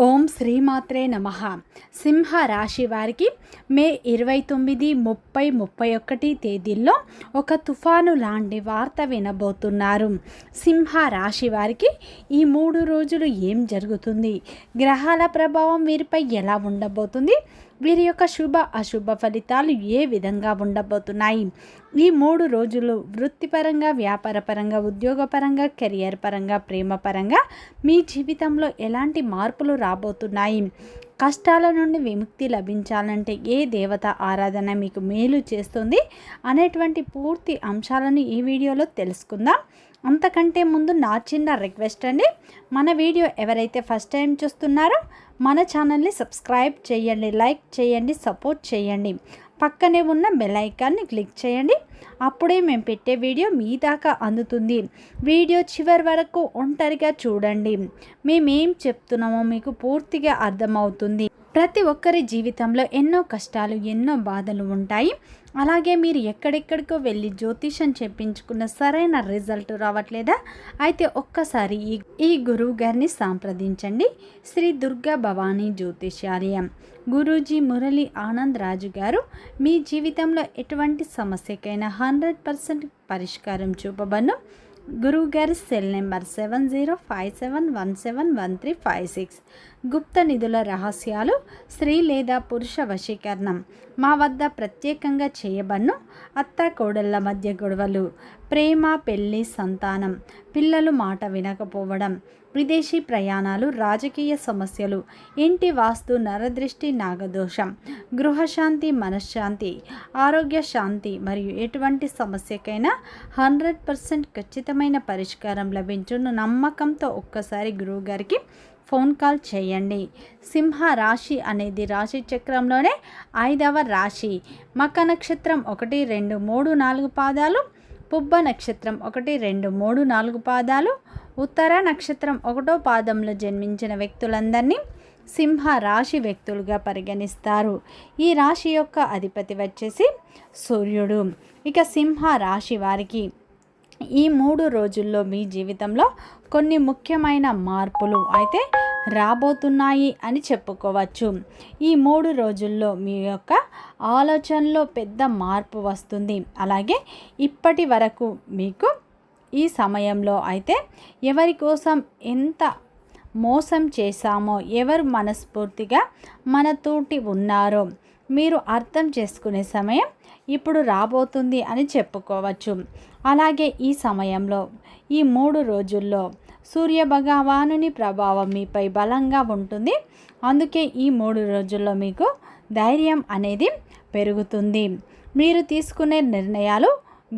ఓం శ్రీమాత్రే నమః. సింహ రాశి వారికి మే 29, 30, 31 తేదీల్లో ఒక తుఫాను లాంటి వార్త వినబోతున్నారు. సింహ రాశి వారికి ఈ 3 రోజులు ఏం జరుగుతుంది, గ్రహాల ప్రభావం వీరిపై ఎలా ఉండబోతుంది, వీరి యొక్క శుభ అశుభ ఫలితాలు ఏ విధంగా ఉండబోతున్నాయి, ఈ 3 రోజులు వృత్తిపరంగా, వ్యాపారపరంగా, ఉద్యోగపరంగా, కెరియర్ పరంగా, ప్రేమ పరంగా మీ జీవితంలో ఎలాంటి మార్పులు రాబోతున్నాయి, కష్టాల నుండి విముక్తి లభించాలంటే ఏ దేవత ఆరాధన మీకు మేలు చేస్తుంది అనేటువంటి పూర్తి అంశాలను ఈ వీడియోలో తెలుసుకుందాం. అంతకంటే ముందు నా చిన్న రిక్వెస్ట్ అండి, మన వీడియో ఎవరైతే ఫస్ట్ టైం చూస్తున్నారో మన ఛానల్ని సబ్స్క్రైబ్ చేయండి, లైక్ చేయండి, సపోర్ట్ చేయండి, పక్కనే ఉన్న బెల్ ఐకాన్ని క్లిక్ చేయండి. అప్పుడే మేము పెట్టే వీడియో మీ దాకా అందుతుంది. వీడియో చివరి వరకు ఒంటరిగా చూడండి, మేమేం చెప్తున్నామో మీకు పూర్తిగా అర్థమవుతుంది. ప్రతి ఒక్కరి జీవితంలో ఎన్నో కష్టాలు, ఎన్నో బాధలు ఉంటాయి. అలాగే మీరు ఎక్కడెక్కడికో వెళ్ళి జ్యోతిషం చెప్పించుకున్న సరైన రిజల్ట్ రావట్లేదా? అయితే ఒక్కసారి ఈ గురువు గారిని సంప్రదించండి. శ్రీ దుర్గా భవానీ జ్యోతిషాలయం గురూజీ మురళీ ఆనంద్ రాజు గారు మీ జీవితంలో ఎటువంటి సమస్యకైనా 100% పరిష్కారం చూపబడును. గురువు గారి సెల్ నెంబర్ 7057171356. గుప్త నిధుల రహస్యాలు, స్త్రీ లేదా పురుష వశీకరణం మా వద్ద ప్రత్యేకంగా చేయబడును. అత్త కోడళ్ళ మధ్య గొడవలు, ప్రేమ, పెళ్లి, సంతానం, పిల్లలు మాట వినకపోవడం, విదేశీ ప్రయాణాలు, రాజకీయ సమస్యలు, ఇంటి వాస్తు, నరదృష్టి, నాగదోషం, గృహశాంతి, మనశ్శాంతి, ఆరోగ్య శాంతి మరియు ఎటువంటి సమస్యకైనా 100% ఖచ్చితమైన పరిష్కారం లభించును. నమ్మకంతో ఒక్కసారి గురువుగారికి ఫోన్ కాల్ చేయండి. సింహ రాశి అనేది రాశి చక్రంలోనే 5వ రాశి. మక నక్షత్రం 1, 2, 3, 4 పాదాలు, పుబ్బ నక్షత్రం 1, 2, 3, 4 పాదాలు, ఉత్తర నక్షత్రం 1వ పాదంలో జన్మించిన వ్యక్తులందరినీ సింహ రాశి వ్యక్తులుగా పరిగణిస్తారు. ఈ రాశి యొక్క అధిపతి వచ్చేసి సూర్యుడు. ఇక సింహ రాశి వారికి ఈ 3 రోజుల్లో మీ జీవితంలో కొన్ని ముఖ్యమైన మార్పులు అయితే రాబోతున్నాయి అని చెప్పుకోవచ్చు. ఈ 3 రోజుల్లో మీ యొక్క ఆలోచనలో పెద్ద మార్పు వస్తుంది. అలాగే ఇప్పటి వరకు మీకు ఈ సమయంలో అయితే ఎవరి కోసం ఎంత మోసం చేశామో, ఎవరు మనస్ఫూర్తిగా మన తోటి ఉన్నారో మీరు అర్థం చేసుకునే సమయం ఇప్పుడు రాబోతుంది అని చెప్పుకోవచ్చు. అలాగే ఈ సమయంలో ఈ 3 రోజుల్లో సూర్య భగవానుని ప్రభావం మీపై బలంగా ఉంటుంది. అందుకే ఈ 3 రోజుల్లో మీకు ధైర్యం అనేది పెరుగుతుంది. మీరు తీసుకునే నిర్ణయాలు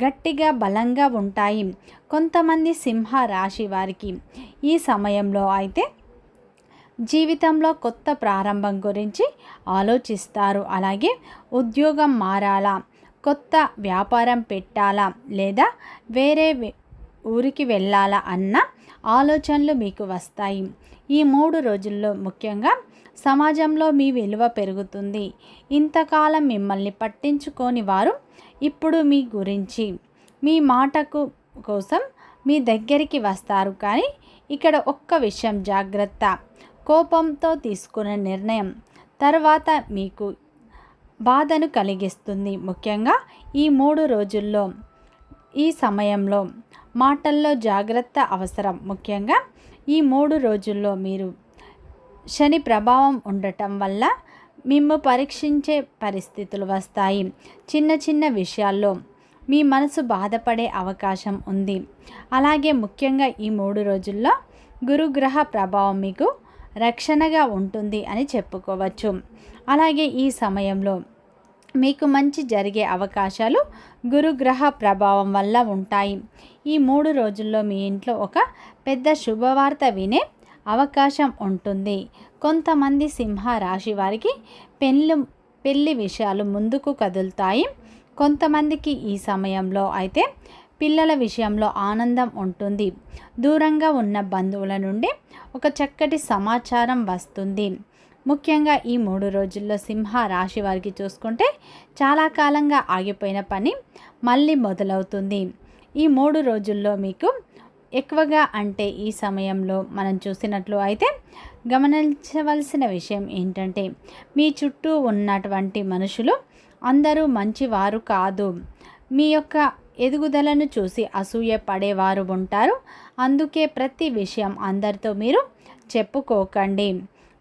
గట్టిగా, బలంగా ఉంటాయి. కొంతమంది సింహ రాశి వారికి ఈ సమయంలో అయితే జీవితంలో కొత్త ప్రారంభం గురించి ఆలోచిస్తారు. అలాగే ఉద్యోగం మారాలా, కొత్త వ్యాపారం పెట్టాలా, లేదా వేరే ఊరికి వెళ్ళాలా అన్న ఆలోచనలు మీకు వస్తాయి. ఈ 3 రోజుల్లో ముఖ్యంగా సమాజంలో మీ విలువ పెరుగుతుంది. ఇంతకాలం మిమ్మల్ని పట్టించుకోని వారు ఇప్పుడు మీ గురించి, మీ మాటకు కోసం మీ దగ్గరికి వస్తారు. కానీ ఇక్కడ ఒక్క విషయం జాగ్రత్త, కోపంతో తీసుకునే నిర్ణయం తర్వాత మీకు బాధను కలిగిస్తుంది. ముఖ్యంగా ఈ 3 రోజుల్లో ఈ సమయంలో మాటల్లో జాగ్రత్త అవసరం. ముఖ్యంగా ఈ 3 రోజుల్లో మీరు శని ప్రభావం ఉండటం వల్ల మిమ్ము పరీక్షించే పరిస్థితులు వస్తాయి. చిన్న చిన్న విషయాల్లో మీ మనసు బాధపడే అవకాశం ఉంది. అలాగే ముఖ్యంగా ఈ 3 రోజుల్లో గురుగ్రహ ప్రభావం మీకు రక్షణగా ఉంటుంది అని చెప్పుకోవచ్చు. అలాగే ఈ సమయంలో మీకు మంచి జరిగే అవకాశాలు గురుగ్రహ ప్రభావం వల్ల ఉంటాయి. ఈ 3 రోజుల్లో మీ ఇంట్లో ఒక పెద్ద శుభవార్త వినే అవకాశం ఉంటుంది. కొంతమంది సింహ రాశి వారికి పెళ్లి విషయాలు ముందుకు కదులుతాయి. కొంతమందికి ఈ సమయంలో అయితే పిల్లల విషయంలో ఆనందం ఉంటుంది. దూరంగా ఉన్న బంధువుల నుండి ఒక చక్కటి సమాచారం వస్తుంది. ముఖ్యంగా ఈ 3 రోజుల్లో సింహ రాశి వారికి చూసుకుంటే చాలా కాలంగా ఆగిపోయిన పని మళ్ళీ మొదలవుతుంది. ఈ 3 రోజుల్లో మీకు ఎక్కువగా అంటే ఈ సమయంలో మనం చూసినట్లు అయితే గమనించవలసిన విషయం ఏంటంటే, మీ చుట్టూ ఉన్నటువంటి మనుషులు అందరూ మంచివారు కాదు. మీ యొక్క ఎదుగుదలను చూసి అసూయ పడేవారు ఉంటారు. అందుకే ప్రతి విషయం అందరితో మీరు చెప్పుకోకండి.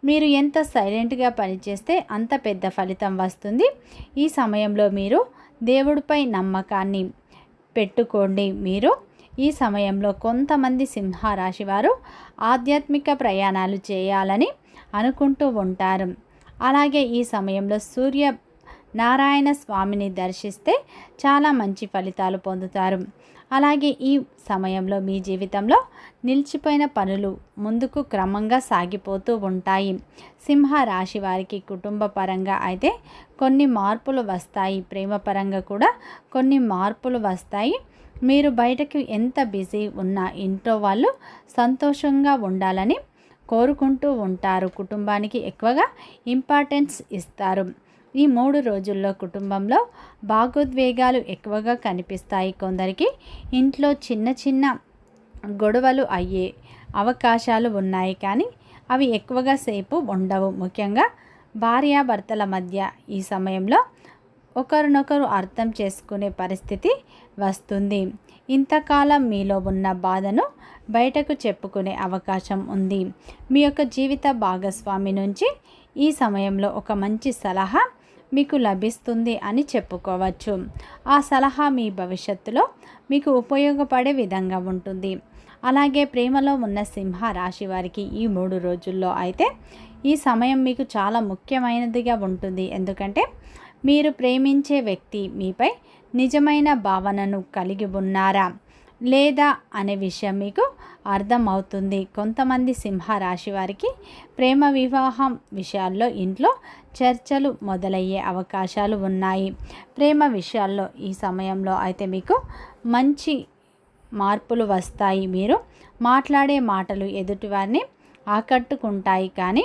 మీరు ఎంత సైలెంట్గా పనిచేస్తే అంత పెద్ద ఫలితం వస్తుంది. ఈ సమయంలో మీరు దేవుడిపై నమ్మకాన్ని పెట్టుకోండి. మీరు ఈ సమయంలో కొంతమంది సింహరాశి వారు ఆధ్యాత్మిక ప్రయాణాలు చేయాలని అనుకుంటూ ఉంటారు. అలాగే ఈ సమయంలో నారాయణ స్వామిని దర్శిస్తే చాలా మంచి ఫలితాలు పొందుతారు. అలాగే ఈ సమయంలో మీ జీవితంలో నిలిచిపోయిన పనులు ముందుకు క్రమంగా సాగిపోతూ ఉంటాయి. సింహ రాశి వారికి కుటుంబ పరంగా అయితే కొన్ని మార్పులు వస్తాయి. ప్రేమ పరంగా కూడా కొన్ని మార్పులు వస్తాయి. మీరు బయటకు ఎంత బిజీ ఉన్నా ఇంట్లో వాళ్ళు సంతోషంగా ఉండాలని కోరుకుంటూ ఉంటారు. కుటుంబానికి ఎక్కువగా ఇంపార్టెన్స్ ఇస్తారు. ఈ 3 రోజుల్లో కుటుంబంలో భాగోద్వేగాలు ఎక్కువగా కనిపిస్తాయి. కొందరికి ఇంట్లో చిన్న చిన్న గొడవలు అయ్యే అవకాశాలు ఉన్నాయి, కానీ అవి ఎక్కువగా సేపు ఉండవు. ముఖ్యంగా భార్యాభర్తల మధ్య ఈ సమయంలో ఒకరినొకరు అర్థం చేసుకునే పరిస్థితి వస్తుంది. ఇంతకాలం మీలో ఉన్న బాధను బయటకు చెప్పుకునే అవకాశం ఉంది. మీ యొక్క జీవిత భాగస్వామి నుంచి ఈ సమయంలో ఒక మంచి సలహా మీకు లభిస్తుంది అని చెప్పుకోవచ్చు. ఆ సలహా మీ భవిష్యత్తులో మీకు ఉపయోగపడే విధంగా ఉంటుంది. అలాగే ప్రేమలో ఉన్న సింహ రాశి వారికి ఈ 3 రోజుల్లో అయితే ఈ సమయం మీకు చాలా ముఖ్యమైనదిగా ఉంటుంది. ఎందుకంటే మీరు ప్రేమించే వ్యక్తి మీపై నిజమైన భావనను కలిగి ఉన్నారా లేదా అనే విషయం మీకు అర్థమవుతుంది. కొంతమంది సింహ రాశి వారికి ప్రేమ వివాహం విషయాల్లో ఇంట్లో చర్చలు మొదలయ్యే అవకాశాలు ఉన్నాయి. ప్రేమ విషయాల్లో ఈ సమయంలో అయితే మీకు మంచి మార్పులు వస్తాయి. మీరు మాట్లాడే మాటలు ఎదుటివారిని ఆకట్టుకుంటాయి, కానీ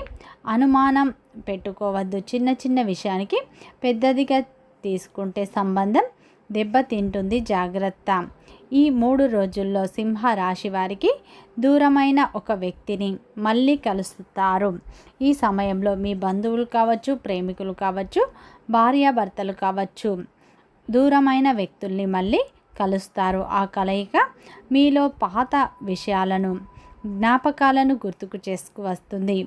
అనుమానం పెట్టుకోవద్దు. చిన్న చిన్న విషయానికి పెద్దదిగా తీసుకుంటే సంబంధం దెబ్బతింటుంది. జాగ్రత్త. ఈ 3 రోజుల్లో సింహ రాశి వారికి దూరమైన ఒక వ్యక్తిని మళ్ళీ కలుస్తారు. ఈ సమయంలో మీ బంధువులు కావచ్చు, ప్రేమికులు కావచ్చు, భార్యాభర్తలు కావచ్చు, దూరమైన వ్యక్తుల్ని మళ్ళీ కలుస్తారు. ఆ కలయిక మీలో పాత విషయాలను జ్ఞాపకాలను గుర్తుకు చేసుకువస్తుంది.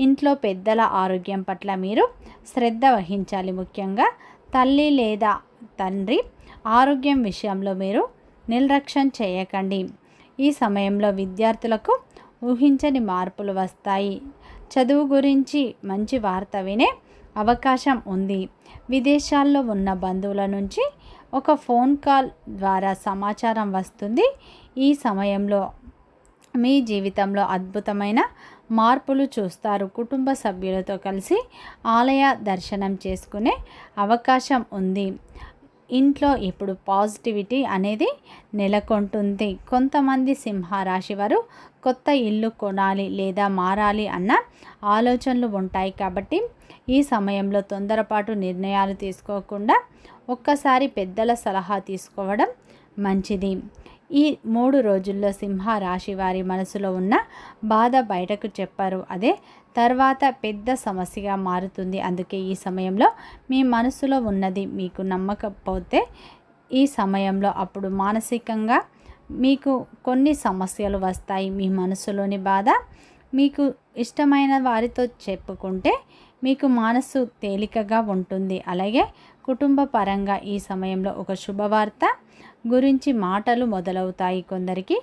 ఇంట్లో పెద్దల ఆరోగ్యం పట్ల మీరు శ్రద్ధ వహించాలి. ముఖ్యంగా తల్లి లేదా తండ్రి ఆరోగ్యం విషయంలో మీరు నిర్లక్ష్యం చేయకండి. ఈ సమయంలో విద్యార్థులకు ఊహించని మార్పులు వస్తాయి. చదువు గురించి మంచి వార్త వినే అవకాశం ఉంది. విదేశాల్లో ఉన్న బంధువుల నుంచి ఒక ఫోన్ కాల్ ద్వారా సమాచారం వస్తుంది. ఈ సమయంలో మీ జీవితంలో అద్భుతమైన మార్పులు చూస్తారు. కుటుంబ సభ్యులతో కలిసి ఆలయ దర్శనం చేసుకునే అవకాశం ఉంది. ఇంట్లో ఇప్పుడు పాజిటివిటీ అనేది నెలకొంటుంది. కొంతమంది సింహ రాశి వారు కొత్త ఇల్లు కొనాలి లేదా మారాలి అన్న ఆలోచనలు ఉంటాయి. కాబట్టి ఈ సమయంలో తొందరపాటు నిర్ణయాలు తీసుకోకుండా ఒక్కసారి పెద్దల సలహా తీసుకోవడం మంచిది. ఈ 3 రోజుల్లో సింహ రాశి వారి మనసులో ఉన్న బాధ బయటకు చెప్పారు. అదే తర్వాత పెద్ద సమస్యగా మారుతుంది. అందుకే ఈ సమయంలో మీ మనసులో ఉన్నది మీకు నమ్మకపోతే ఈ సమయంలో అప్పుడు మానసికంగా మీకు కొన్ని సమస్యలు వస్తాయి. మీ మనసులోని బాధ మీకు ఇష్టమైన వారితో చెప్పుకుంటే మీకు మనసు తేలికగా ఉంటుంది. అలాగే కుటుంబ పరంగా ఈ సమయంలో ఒక శుభవార్త గురించి మాటలు మొదలవుతాయి. కొందరికి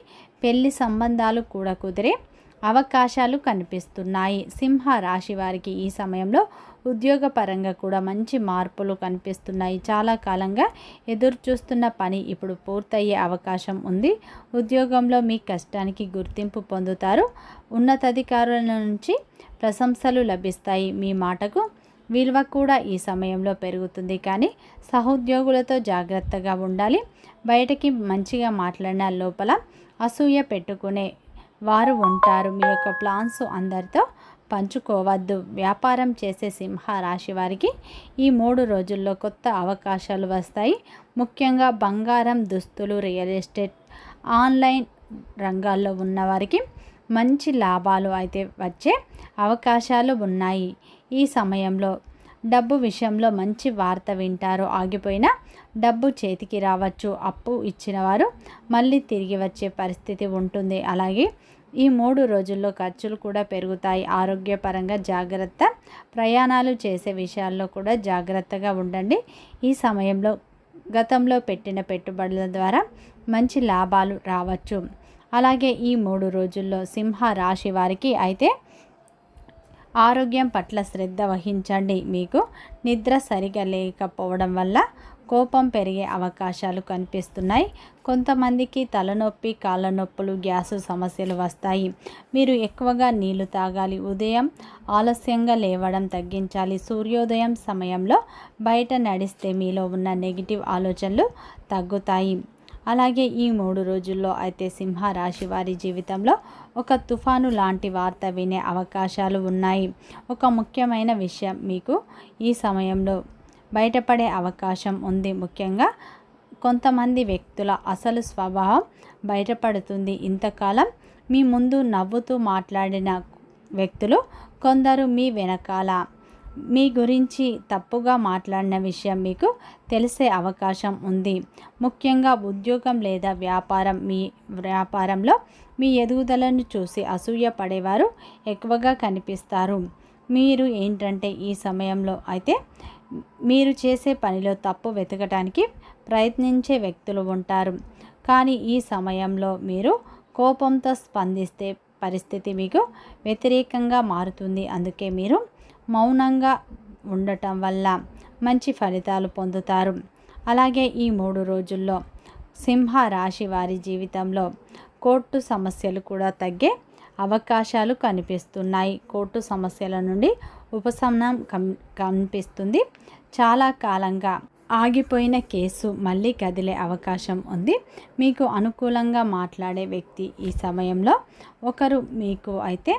పెళ్లి సంబంధాలు కూడా కుదిరే అవకాశాలు కనిపిస్తున్నాయి. సింహ రాశి వారికి ఈ సమయంలో ఉద్యోగపరంగా కూడా మంచి మార్పులు కనిపిస్తున్నాయి. చాలా కాలంగా ఎదురు చూస్తున్న పని ఇప్పుడు పూర్తయ్యే అవకాశం ఉంది. ఉద్యోగంలో మీ కష్టానికి గుర్తింపు పొందుతారు. ఉన్నతాధికారుల నుంచి ప్రశంసలు లభిస్తాయి. మీ మాటకు విలువ కూడా ఈ సమయంలో పెరుగుతుంది. కానీ సహోద్యోగులతో జాగ్రత్తగా ఉండాలి. బయటకి మంచిగా మాట్లాడిన లోపల అసూయ పెట్టుకునే వారు ఉంటారు. మీ యొక్క ప్లాన్స్ అందరితో పంచుకోవద్దు. వ్యాపారం చేసే సింహ రాశి వారికి ఈ 3 రోజుల్లో కొత్త అవకాశాలు వస్తాయి. ముఖ్యంగా బంగారం, దుస్తులు, రియల్ ఎస్టేట్, ఆన్లైన్ రంగాల్లో ఉన్నవారికి మంచి లాభాలు అయితే వచ్చే అవకాశాలు ఉన్నాయి. ఈ సమయంలో డబ్బు విషయంలో మంచి వార్త వింటారు. ఆగిపోయిన డబ్బు చేతికి రావచ్చు. అప్పు ఇచ్చిన వారు మళ్ళీ తిరిగి వచ్చే పరిస్థితి ఉంటుంది. అలాగే ఈ 3 రోజుల్లో ఖర్చులు కూడా పెరుగుతాయి. ఆరోగ్యపరంగా జాగ్రత్త. ప్రయాణాలు చేసే విషయాల్లో కూడా జాగ్రత్తగా ఉండండి. ఈ సమయంలో గతంలో పెట్టిన పెట్టుబడుల ద్వారా మంచి లాభాలు రావచ్చు. అలాగే ఈ 3 రోజుల్లో సింహ రాశి వారికి అయితే ఆరోగ్యం పట్ల శ్రద్ధ వహించండి. మీకు నిద్ర సరిగా లేకపోవడం వల్ల కోపం పెరిగే అవకాశాలు కనిపిస్తున్నాయి. కొంతమందికి తలనొప్పి, కాళ్ళ నొప్పులు, గ్యాసు సమస్యలు వస్తాయి. మీరు ఎక్కువగా నీళ్లు తాగాలి. ఉదయం ఆలస్యంగా లేవడం తగ్గించాలి. సూర్యోదయం సమయంలో బయట నడిస్తే మీలో ఉన్న నెగిటివ్ ఆలోచనలు తగ్గుతాయి. అలాగే ఈ 3 రోజుల్లో అయితే సింహ రాశి వారి జీవితంలో ఒక తుఫాను లాంటి వార్త వినే అవకాశాలు ఉన్నాయి. ఒక ముఖ్యమైన విషయం మీకు ఈ సమయంలో బయటపడే అవకాశం ఉంది. ముఖ్యంగా కొంతమంది వ్యక్తుల అసలు స్వభావం బయటపడుతుంది. ఇంతకాలం మీ ముందు నవ్వుతూ మాట్లాడిన వ్యక్తులు కొందరు మీ వెనకాల మీ గురించి తప్పుగా మాట్లాడిన విషయం మీకు తెలిసే అవకాశం ఉంది. ముఖ్యంగా ఉద్యోగం లేదా వ్యాపారంలో మీ ఎదుగుదలను చూసి అసూయ పడేవారు ఎక్కువగా కనిపిస్తారు. మీరు ఏంటంటే ఈ సమయంలో అయితే మీరు చేసే పనిలో తప్పు వెతకడానికి ప్రయత్నించే వ్యక్తులు ఉంటారు. కానీ ఈ సమయంలో మీరు కోపంతో స్పందిస్తే పరిస్థితి మీకు వ్యతిరేకంగా మారుతుంది. అందుకే మీరు మౌనంగా ఉండటం వల్ల మంచి ఫలితాలు పొందుతారు. అలాగే ఈ 3 రోజుల్లో సింహ రాశి వారి జీవితంలో కోర్టు సమస్యలు కూడా తగ్గే అవకాశాలు కనిపిస్తున్నాయి. కోర్టు సమస్యల నుండి ఉపశమనం కనిపిస్తుంది. చాలా కాలంగా ఆగిపోయిన కేసు మళ్ళీ కదిలే అవకాశం ఉంది. మీకు అనుకూలంగా మాట్లాడే వ్యక్తి ఈ సమయంలో ఒకరు మీకు అయితే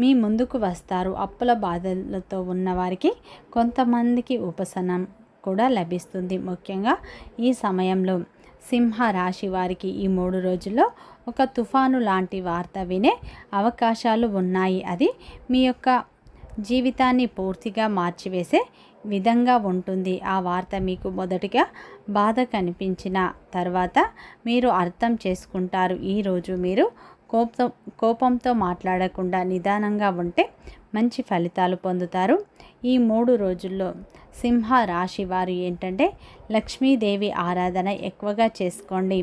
మీ ముందుకు వస్తారు. అప్పుల బాధలతో ఉన్నవారికి కొంతమందికి ఉపశమనం కూడా లభిస్తుంది. ముఖ్యంగా ఈ సమయంలో సింహ రాశి వారికి ఈ 3 రోజుల్లో ఒక తుఫాను లాంటి వార్త వినే అవకాశాలు ఉన్నాయి. అది మీ యొక్క జీవితాన్ని పూర్తిగా మార్చివేసే విధంగా ఉంటుంది. ఆ వార్త మీకు మొదటిగా బాధ కనిపించిన తర్వాత మీరు అర్థం చేసుకుంటారు. ఈరోజు మీరు కోపంతో మాట్లాడకుండా నిదానంగా ఉంటే మంచి ఫలితాలు పొందుతారు. ఈ 3 రోజుల్లో సింహ రాశి వారు ఏంటంటే లక్ష్మీదేవి ఆరాధన ఎక్కువగా చేసుకోండి.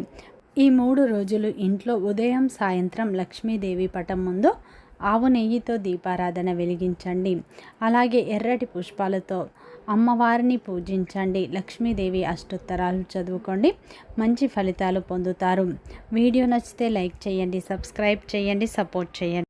ఈ 3 రోజులు ఇంట్లో ఉదయం సాయంత్రం లక్ష్మీదేవి పటం ముందు ఆవు నెయ్యితో దీపారాధన వెలిగించండి. అలాగే ఎర్రటి పుష్పాలతో అమ్మవారిని పూజించండి. లక్ష్మీదేవి అష్టోత్తరాలు చదువుకోండి. మంచి ఫలితాలు పొందుతారు. వీడియో నచ్చితే లైక్ చేయండి, సబ్స్క్రైబ్ చేయండి, సపోర్ట్ చేయండి.